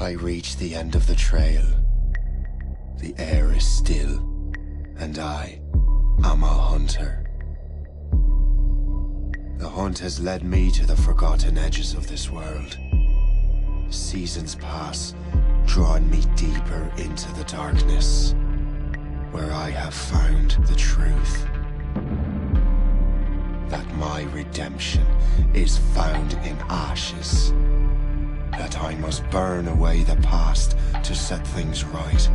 I reach the end of the trail. The air is still, and I am a hunter. The hunt has led me to the forgotten edges of this world. Seasons pass, drawing me deeper into the darkness, where I have found the truth. That my redemption is found in ashes. That I must burn away the past to set things right.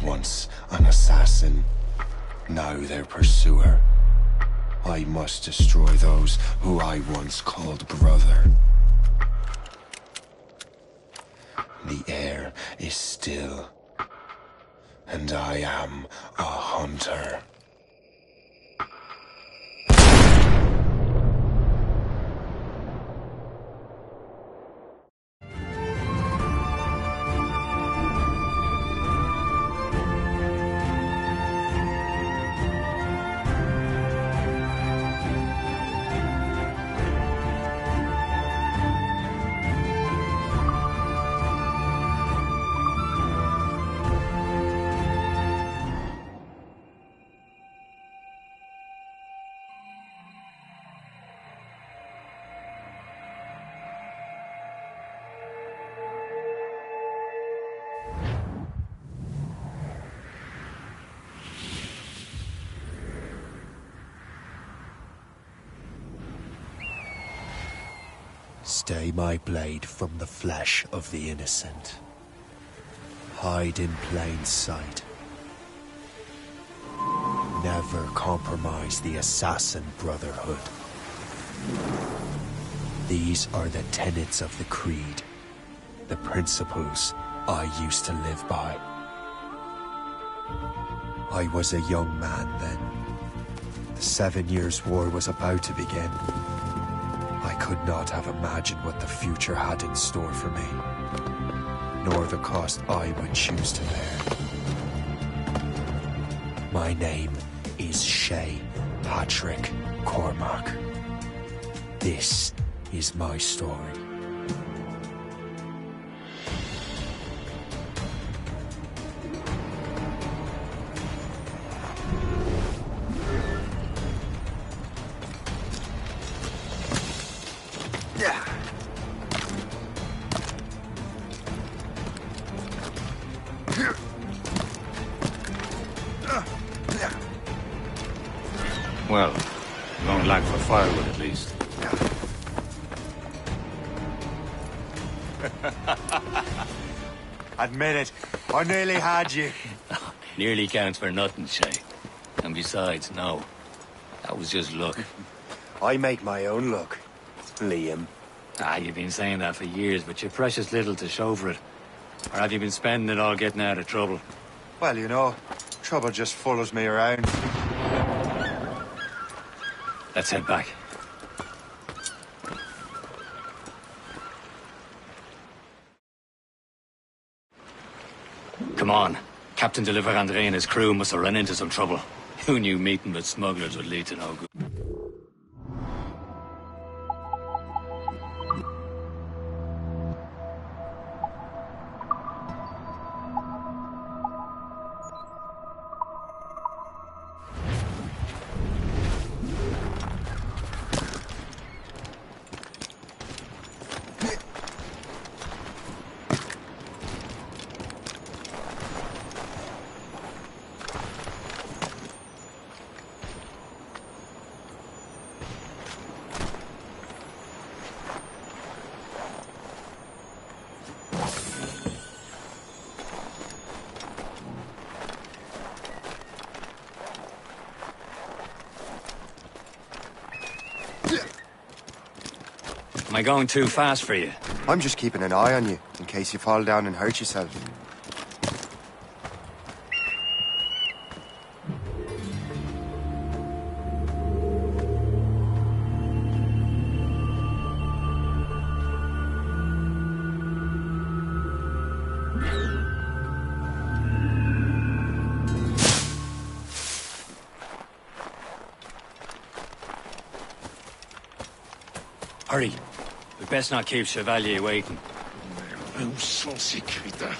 Once an assassin, now their pursuer. I must destroy those who I once called brother. The air is still, and I am a hunter. Stay my blade from the flesh of the innocent. Hide in plain sight. Never compromise the Assassin Brotherhood. These are the tenets of the Creed, the principles I used to live by. I was a young man then. The 7 Years' War was about to begin. I could not have imagined what the future had in store for me, nor the cost I would choose to bear. My name is Shay Patrick Cormac. This is my story. Well, long lack for firewood at least. Admit it, I nearly had you. Nearly counts for nothing, Shay. And besides, no. That was just luck. I make my own luck, Liam. You've been saying that for years, but you're precious little to show for it. Or have you been spending it all getting out of trouble? Well, you know, trouble just follows me around. Let's head back. Come on. Captain de Andre and his crew must have run into some trouble. Who knew meeting with smugglers would lead to no good? Am I going too fast for you? I'm just keeping an eye on you, in case you fall down and hurt yourself. Hurry. We'd best not keep Chevalier waiting. Où sont ces crétins?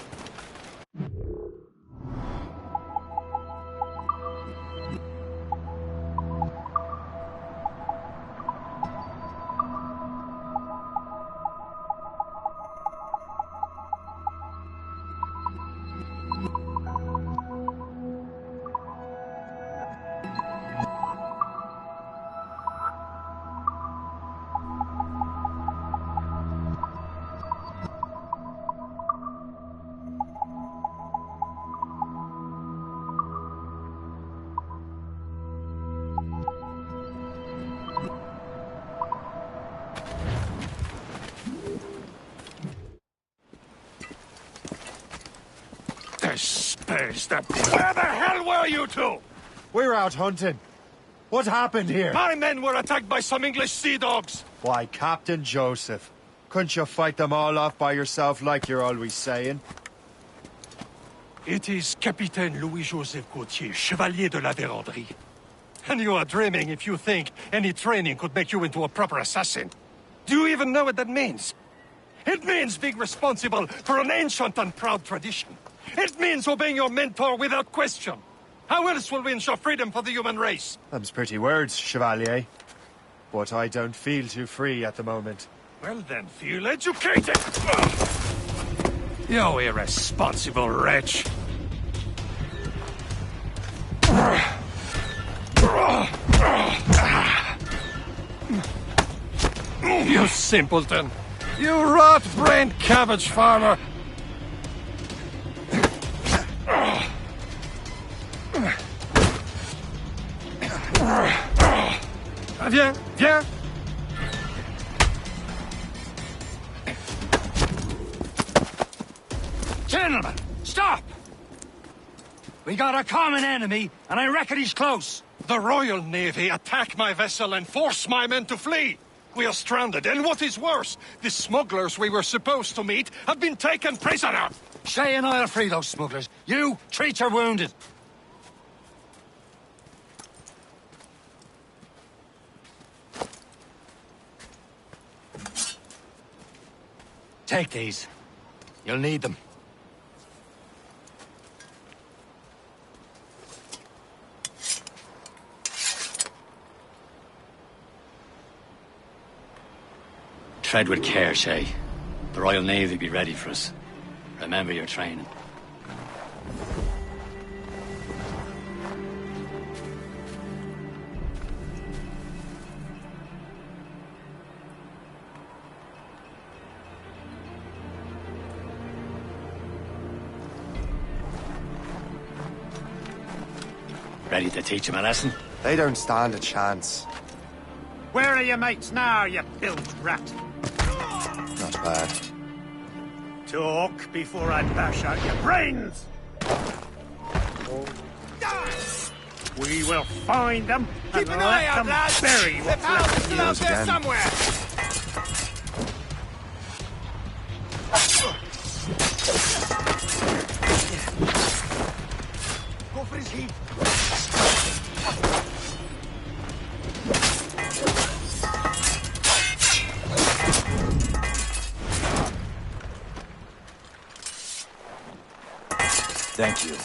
Where the hell were you two? We're out hunting. What happened here? My men were attacked by some English sea dogs. Why, Captain Joseph. Couldn't you fight them all off by yourself like you're always saying? It is Capitaine Louis-Joseph Gauthier, Chevalier de la Vérendrye. And you are dreaming if you think any training could make you into a proper assassin. Do you even know what that means? It means being responsible for an ancient and proud tradition. It means obeying your mentor without question. How else will we ensure freedom for the human race? Them's pretty words, Chevalier. But I don't feel too free at the moment. Well then, feel educated! You irresponsible wretch! You simpleton! You rot-brained cabbage farmer! Viens, viens! Gentlemen, stop! We got a common enemy, and I reckon he's close. The Royal Navy attack my vessel and force my men to flee! We are stranded, and what is worse, the smugglers we were supposed to meet have been taken prisoner! Shay and I'll free those smugglers. You, treat your wounded. Take these. You'll need them. Tread with care, Shay. The Royal Navy be ready for us. Remember your training. Ready to teach him a lesson? They don't stand a chance. Where are your mates now, you bilged rat? Not bad. Talk before I bash out your brains! We will find them and Keep an eye let out, them lads! bury The what's pals left. are still out there again. somewhere! Go for his heat. Thank you.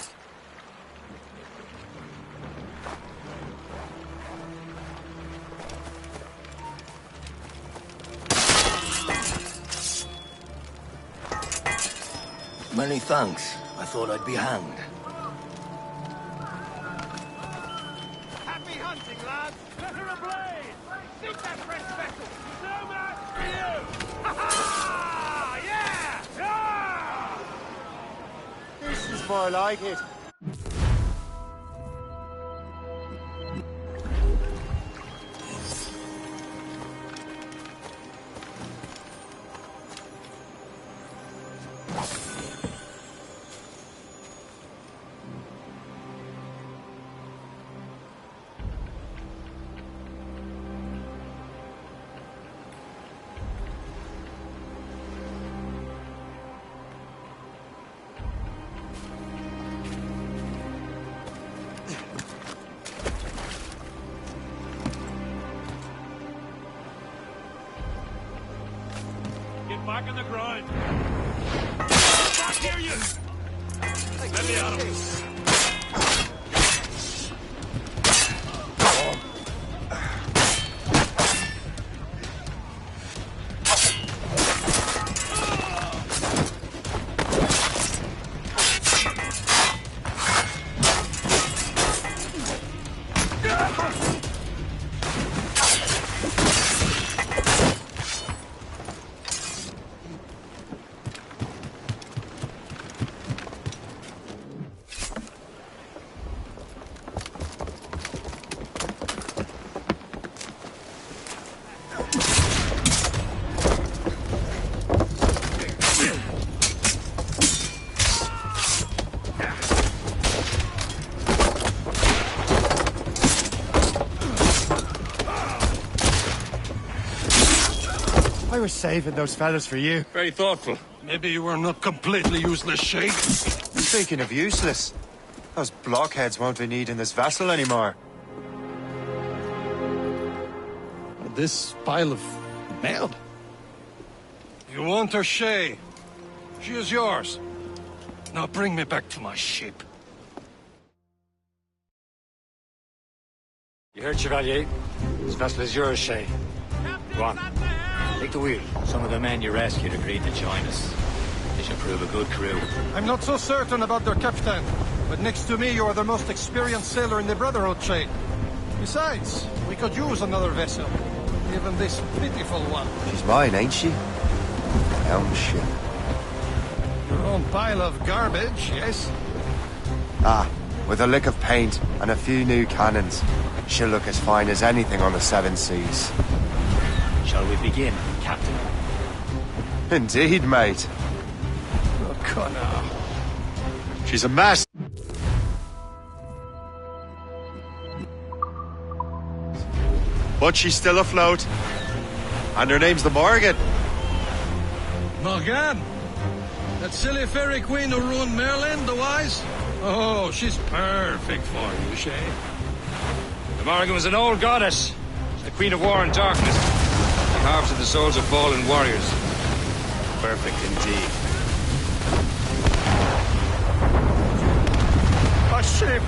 Many thanks. I thought I'd be hanged. Happy hunting, lads! Let her ablaze! Seek that fresh vessel! No match for you! Ha-ha! Yeah! Yeah! This is more like it. back on the ground. Back here, you! Let me out of this. I was saving those fellas for you. Very thoughtful. Maybe you were not completely useless, Shay. Speaking of useless, those blockheads won't be needing this vessel anymore. This pile of mud. You want her, Shay? She is yours. Now bring me back to my ship. You heard, Chevalier? This vessel is yours, Shay. Go on. Take the wheel. Some of the men you rescued agreed to join us. They should prove a good crew. I'm not so certain about their captain, but next to me you are the most experienced sailor in the Brotherhood, Shay. Besides, we could use another vessel. Even this pitiful one. She's mine, ain't she? My own ship. Your own pile of garbage, yes? Ah, with a lick of paint and a few new cannons, she'll look as fine as anything on the Seven Seas. Shall we begin, Captain? Indeed, mate. O'Connor. She's a mess. But she's still afloat. And her name's the Morgan. Morgan? That silly fairy queen who ruined Merlin, the wise? Oh, she's perfect for you, Shay. The Morrigan was an old goddess. She's the queen of war and darkness. She harvested the souls of fallen warriors. Perfect indeed. A ship!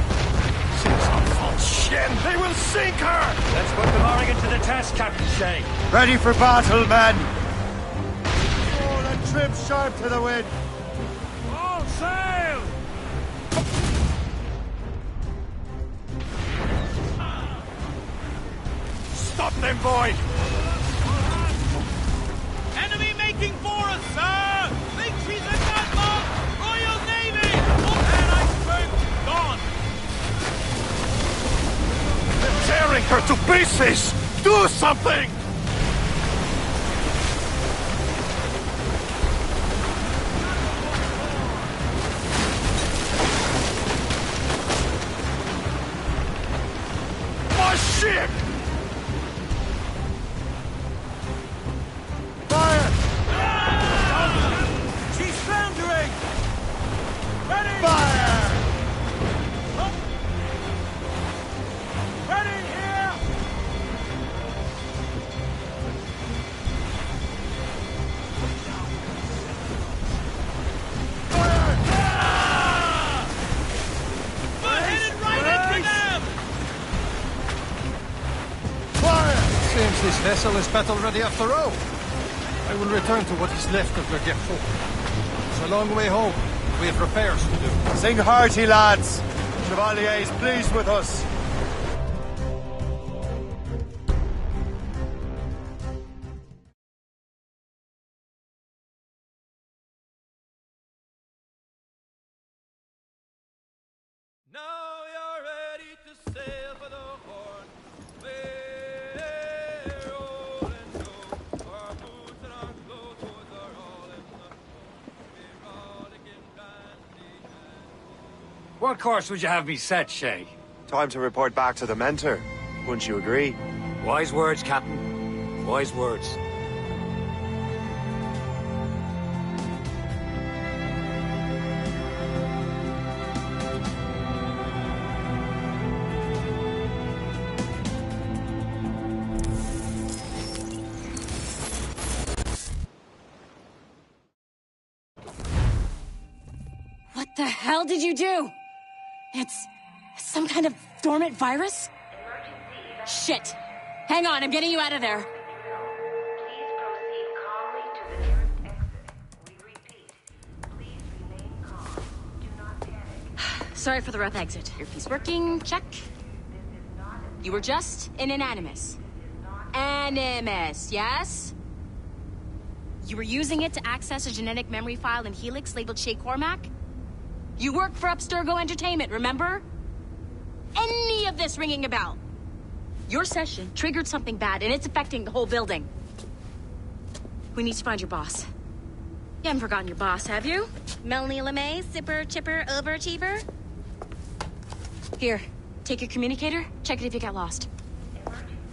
She's on false shin. They will sink her! Let's put the Morrigan to the test, Captain Shay. Ready for battle, men! Oh, and trim sharp to the wind! All sail! Stop them, boy! Enemy making for us, sir! Think she's a gunboat! Royal Navy! And iceberg gone! They're tearing her to pieces! Do something! My ship! Fire! She's foundering! Ready! Fire! Ready here! We're headed right into them! Fire! Seems this vessel is battle ready after all. I will return to what is left of Le Guerfort. It's a long way home. We have repairs to do. Sing hearty, lads! Chevalier is pleased with us. Now you're ready to sail for the Horn. We're rolling low. Our boots and our clothes are all in the we're rollicking dandy and What course would you have me set, Shay? Time to report back to the mentor. Wouldn't you agree? Wise words, Captain. Wise words. The hell did you do? It's some kind of dormant virus? Shit. Hang on, I'm getting you out of there. Please proceed calmly to the nearest exit. We repeat, please remain calm. Do not panic. Sorry for the rough exit. Earpiece working, check. You were just in an Animus. Animus, yes? You were using it to access a genetic memory file in Helix labeled Shay Cormac? You worked for Abstergo Entertainment, remember? Any of this ringing a bell? Your session triggered something bad, and it's affecting the whole building. We need to find your boss. You haven't forgotten your boss, have you? Melanie LeMay, sipper, chipper, overachiever? Here, take your communicator, check it if you got lost.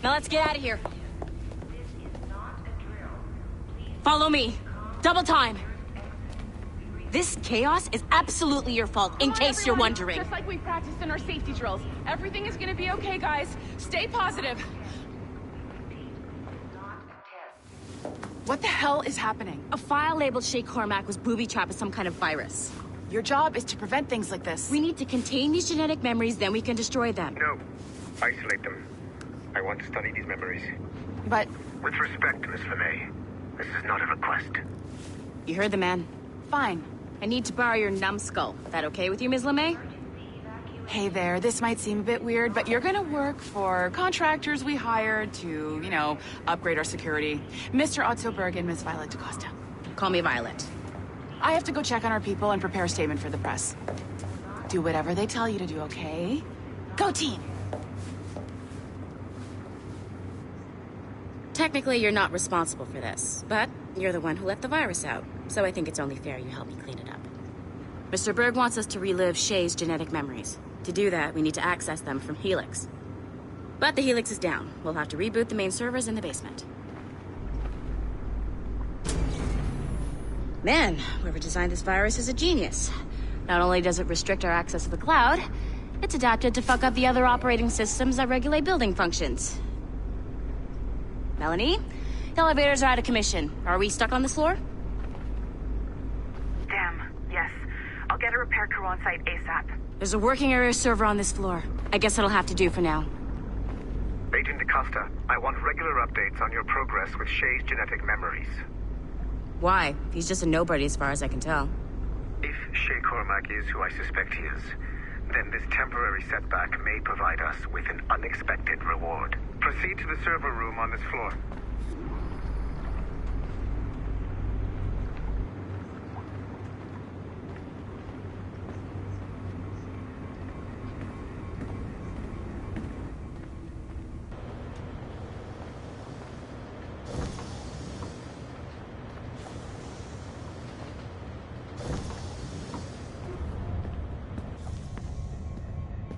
Now let's get out of here. This is not a drill. Please Follow me. Double time. This chaos is absolutely your fault, in case you're wondering. Just like we practiced in our safety drills. Everything is gonna be okay, guys. Stay positive. What the hell is happening? A file labeled Shay Cormac was booby-trapped with some kind of virus. Your job is to prevent things like this. We need to contain these genetic memories, then we can destroy them. No. Isolate them. I want to study these memories. But With respect, Miss LeMay, this is not a request. You heard the man. fine. I need to borrow your numbskull. That okay with you, Ms. LeMay? Hey there, this might seem a bit weird, but you're gonna work for contractors we hired to, upgrade our security. Mr. Otto Berg and Miss Violet DaCosta. Call me Violet. I have to go check on our people and prepare a statement for the press. Do whatever they tell you to do, okay? Go team! Technically, you're not responsible for this, but you're the one who let the virus out, so I think it's only fair you help me clean it up. Mr. Berg wants us to relive Shay's genetic memories. To do that, we need to access them from Helix. But the Helix is down. We'll have to reboot the main servers in the basement. Man, whoever designed this virus is a genius. Not only does it restrict our access to the cloud, it's adapted to fuck up the other operating systems that regulate building functions. Melanie? The elevators are out of commission. Are we stuck on this floor? Damn, yes. I'll get a repair crew on site ASAP. There's a working area server on this floor. I guess that'll have to do for now. Agent DaCosta, I want regular updates on your progress with Shay's genetic memories. Why? He's just a nobody as far as I can tell. If Shay Cormac is who I suspect he is, then this temporary setback may provide us with an unexpected reward. Proceed to the server room on this floor.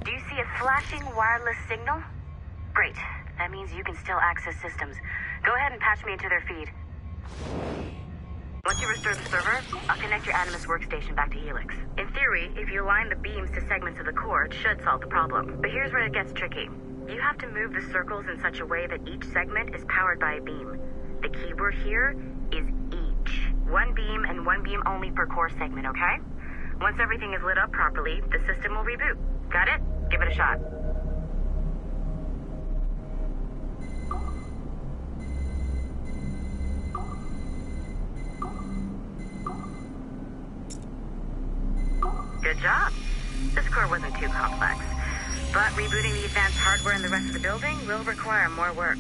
Do you see a flashing wireless signal? Great. That means you can still access systems. Go ahead and patch me into their feed. Once you restore the server, I'll connect your Animus workstation back to Helix. In theory, if you align the beams to segments of the core, it should solve the problem. But here's where it gets tricky. You have to move the circles in such a way that each segment is powered by a beam. The keyword here is each. One beam and one beam only per core segment, okay? Once everything is lit up properly, the system will reboot. Got it? Give it a shot. Good job. This core wasn't too complex, but rebooting the advanced hardware in the rest of the building will require more work.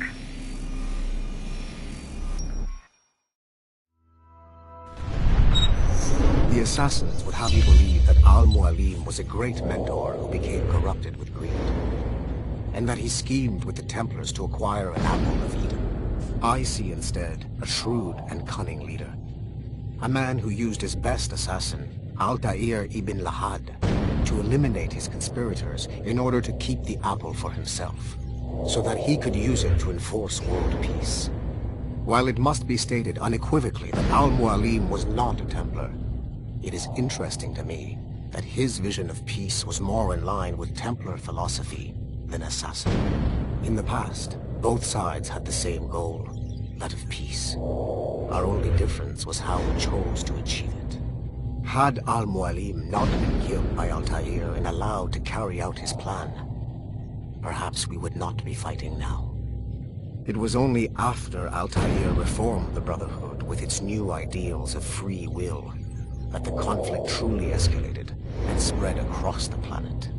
The assassins would have you believe that Al-Mualim was a great mentor who became corrupted with greed, and that he schemed with the Templars to acquire an Apple of Eden. I see instead a shrewd and cunning leader, a man who used his best assassin, Altair ibn Lahad, to eliminate his conspirators in order to keep the apple for himself, so that he could use it to enforce world peace. While it must be stated unequivocally that Al-Mualim was not a Templar, it is interesting to me that his vision of peace was more in line with Templar philosophy than assassin. In the past, both sides had the same goal, that of peace. Our only difference was how we chose to achieve it. Had Al-Mualim not been killed by Altair and allowed to carry out his plan, perhaps we would not be fighting now. It was only after Altair reformed the Brotherhood with its new ideals of free will that the conflict truly escalated and spread across the planet.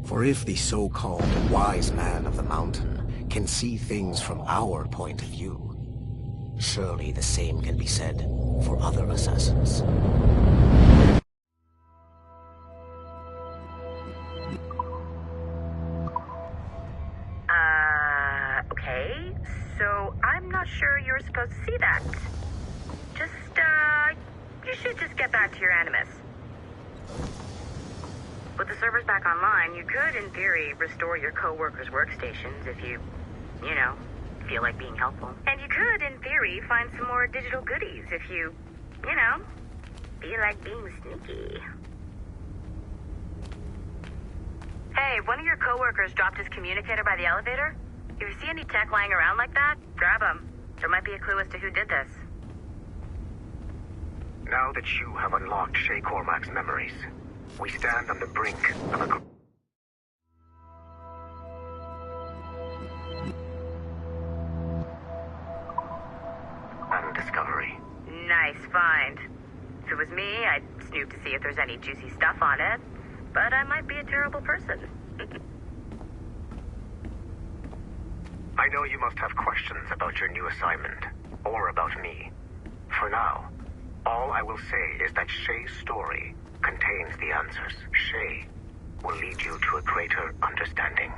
For if the so-called wise man of the mountain can see things from our point of view, surely the same can be said for other assassins. Okay. So I'm not sure you're supposed to see that. You should just get back to your Animus. With the servers back online, you could, in theory, restore your co-workers' workstations if you feel like being helpful. And you could, in theory, find some more digital goodies if you feel like being sneaky. Hey, one of your co-workers dropped his communicator by the elevator. If you see any tech lying around like that, grab them. There might be a clue as to who did this. Now that you have unlocked Shay Cormac's memories, we stand on the brink of a... and discovery. Nice find. If it was me, I'd snoop to see if there's any juicy stuff on it. But I might be a terrible person. I know you must have questions about your new assignment, or about me. For now, all I will say is that Shay's story contains the answers. Shay will lead you to a greater understanding.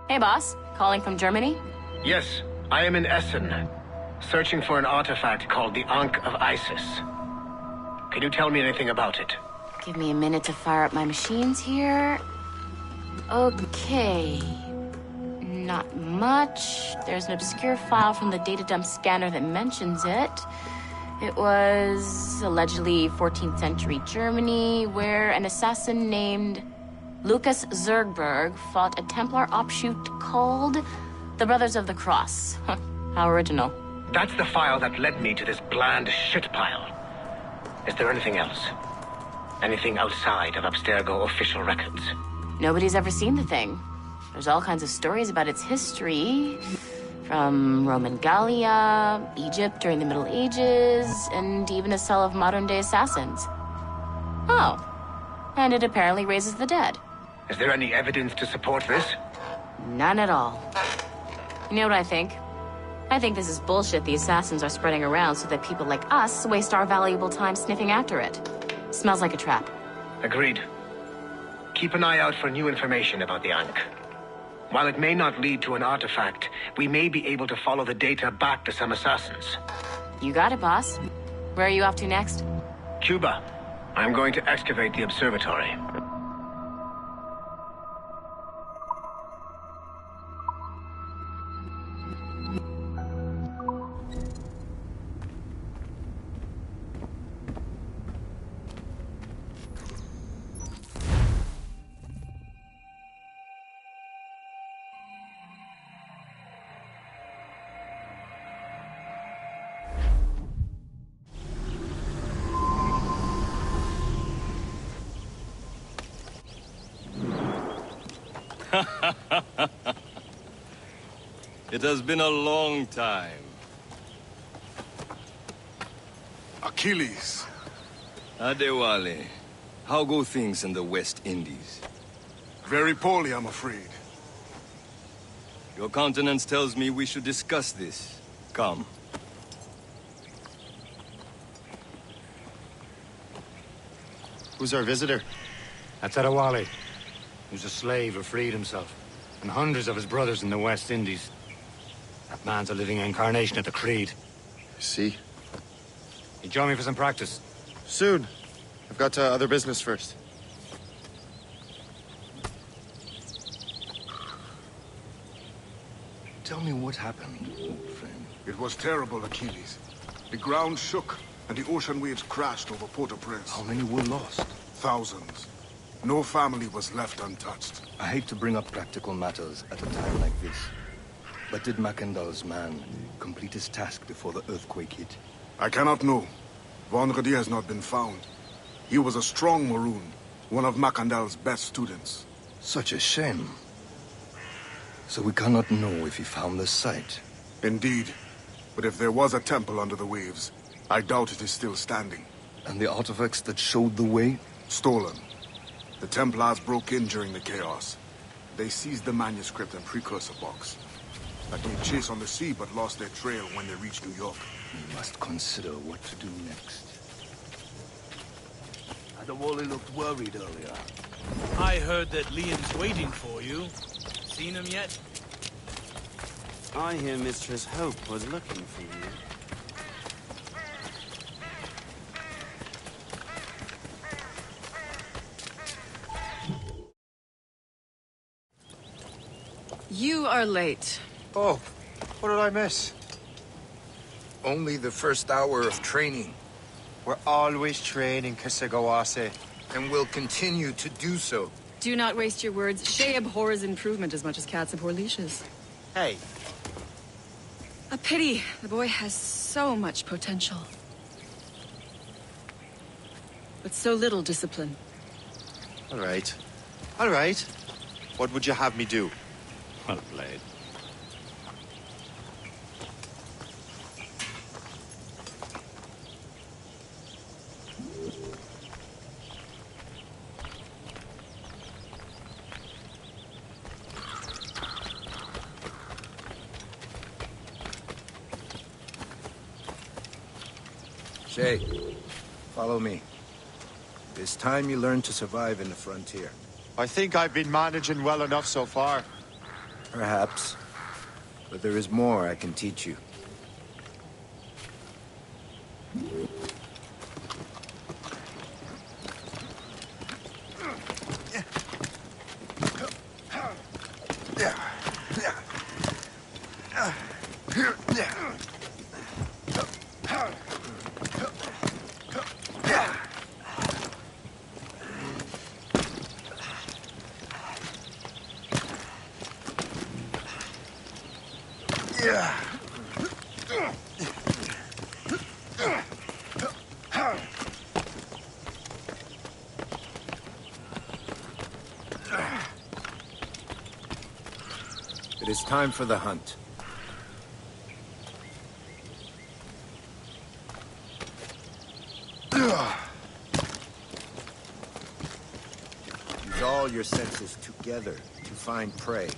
Hey, boss. Calling from Germany? Yes, I am in Essen, searching for an artifact called the Ankh of Isis. Can you tell me anything about it? Give me a minute to fire up my machines here. Okay. Not much. There's an obscure file from the data dump scanner that mentions it. It was allegedly 14th century Germany, where an assassin named Lucas Zergberg fought a Templar offshoot called the Brothers of the Cross. How original. That's the file that led me to this bland shit pile. Is there anything else? Anything outside of Abstergo official records? Nobody's ever seen the thing. There's all kinds of stories about its history. From Roman Gallia, Egypt during the Middle Ages, and even a cell of modern-day assassins. Oh. And it apparently raises the dead. Is there any evidence to support this? None at all. You know what I think? I think this is bullshit the assassins are spreading around so that people like us waste our valuable time sniffing after it. Smells like a trap. Agreed. Keep an eye out for new information about the Ankh. While it may not lead to an artifact, we may be able to follow the data back to some assassins. You got it, boss. Where are you off to next? Cuba. I'm going to excavate the observatory. It has been a long time. Achilles. Adewale, how go things in the West Indies? Very poorly, I'm afraid. Your countenance tells me we should discuss this. Come. Who's our visitor? That's Adewale. He was a slave who freed himself. And hundreds of his brothers in the West Indies. That man's a living incarnation of the Creed. See? He joined me for some practice. Soon. I've got other business first. Tell me what happened, old friend. It was terrible, Achilles. The ground shook, and the ocean waves crashed over Port-au-Prince. How many were lost? Thousands. No family was left untouched. I hate to bring up practical matters at a time like this. But did Macandal's man complete his task before the earthquake hit? I cannot know. Vonredi has not been found. He was a strong Maroon, one of Macandal's best students. Such a shame. So we cannot know if he found the site. Indeed. But if there was a temple under the waves, I doubt it is still standing. And the artifacts that showed the way? Stolen. The Templars broke in during the chaos. They seized the manuscript and precursor box. I gave chase on the sea, but lost their trail when they reached New York. We must consider what to do next. Adewale looked worried earlier. I heard that Liam's waiting for you. Seen him yet? I hear Mistress Hope was looking for you. You are late. Oh, what did I miss? Only the first hour of training. We're always training, Kisagawase. And will continue to do so. Do not waste your words. Shay abhors improvement as much as cats abhor leashes. Hey. A pity. The boy has so much potential. But so little discipline. All right. All right. What would you have me do? Well played. Shay, follow me. It's time you learn to survive in the frontier. I think I've been managing well enough so far. Perhaps. But there is more I can teach you. It is time for the hunt. Use all your senses together to find prey.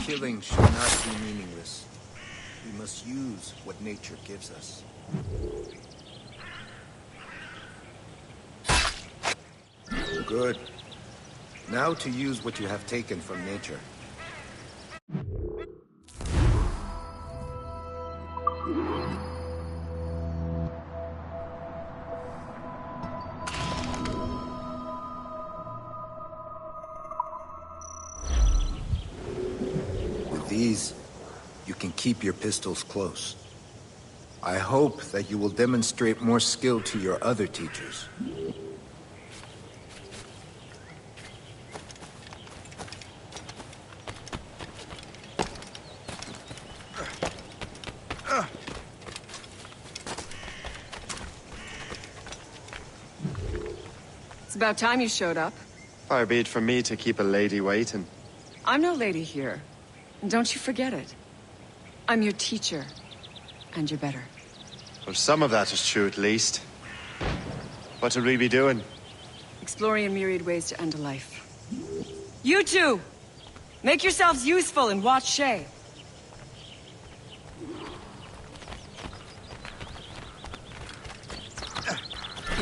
Killing should not be meaningless. We must use what nature gives us. Good. Now to use what you have taken from nature. With these, you can keep your pistols close. I hope that you will demonstrate more skill to your other teachers. It's about time you showed up. Far be it from me to keep a lady waiting. I'm no lady here. And don't you forget it. I'm your teacher. And you're better. Well, some of that is true, at least. What will we be doing? Exploring a myriad ways to end a life. You two! Make yourselves useful and watch Shay.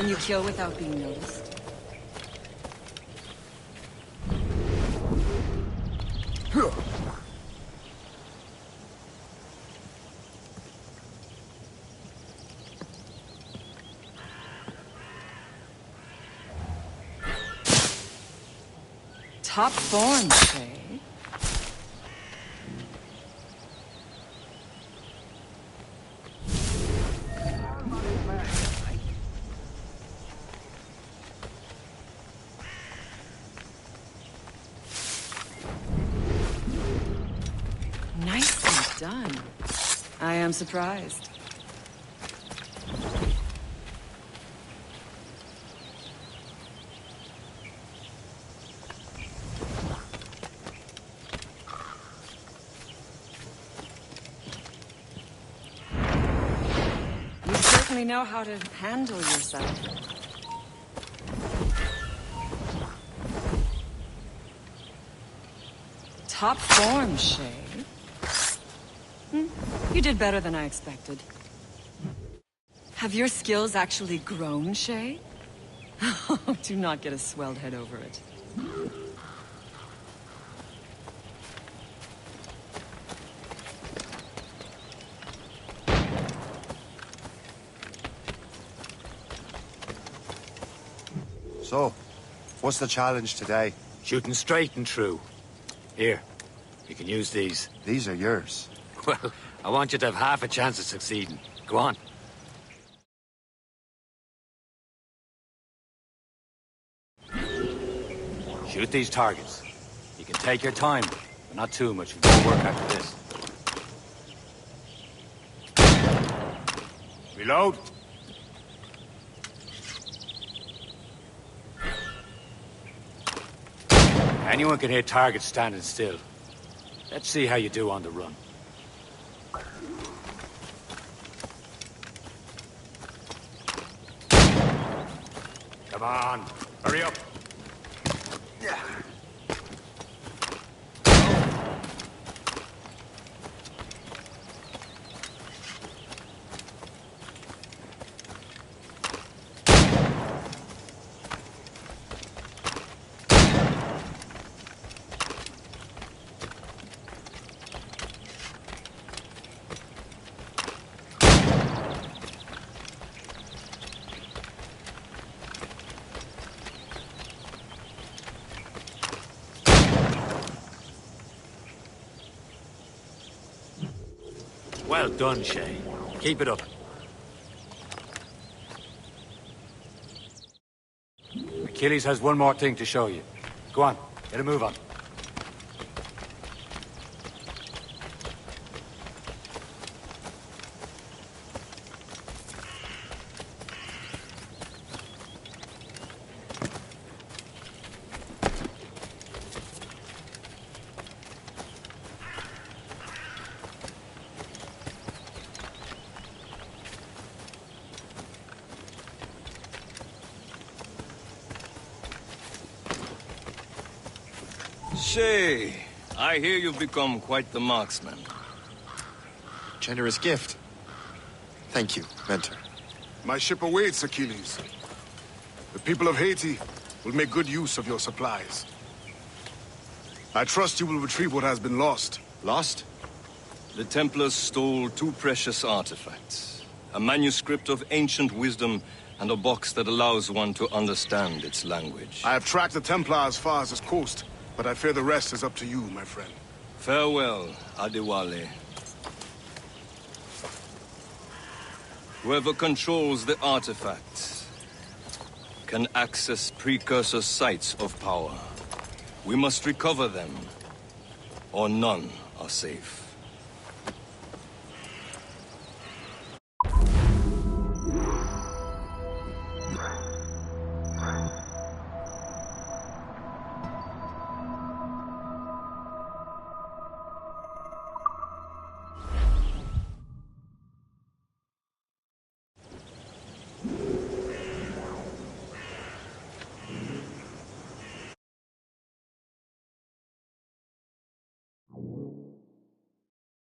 Can you kill without being noticed? Top form, Shay. Nicely done. I am surprised. You certainly know how to handle yourself. Top form, Shay. You did better than I expected. Have your skills actually grown, Shay? Do not get a swelled head over it. So, what's the challenge today? Shooting straight and true. Here, you can use these. These are yours. Well, I want you to have half a chance of succeeding. Go on. Shoot these targets. You can take your time, but not too much. We've got work after this. Reload. Anyone can hit targets standing still. Let's see how you do on the run. Come on, hurry up. Yeah. Well done, Shay. Keep it up. Achilles has one more thing to show you. Go on, get a move on. Shay, I hear you've become quite the marksman. Generous gift. Thank you, Mentor. My ship awaits, Achilles. The people of Haiti will make good use of your supplies. I trust you will retrieve what has been lost. Lost? The Templars stole 2 precious artifacts. A manuscript of ancient wisdom and a box that allows one to understand its language. I have tracked the Templar as far as this coast, but I fear the rest is up to you, my friend. Farewell, Adewale. Whoever controls the artifacts can access precursor sites of power. We must recover them, or none are safe.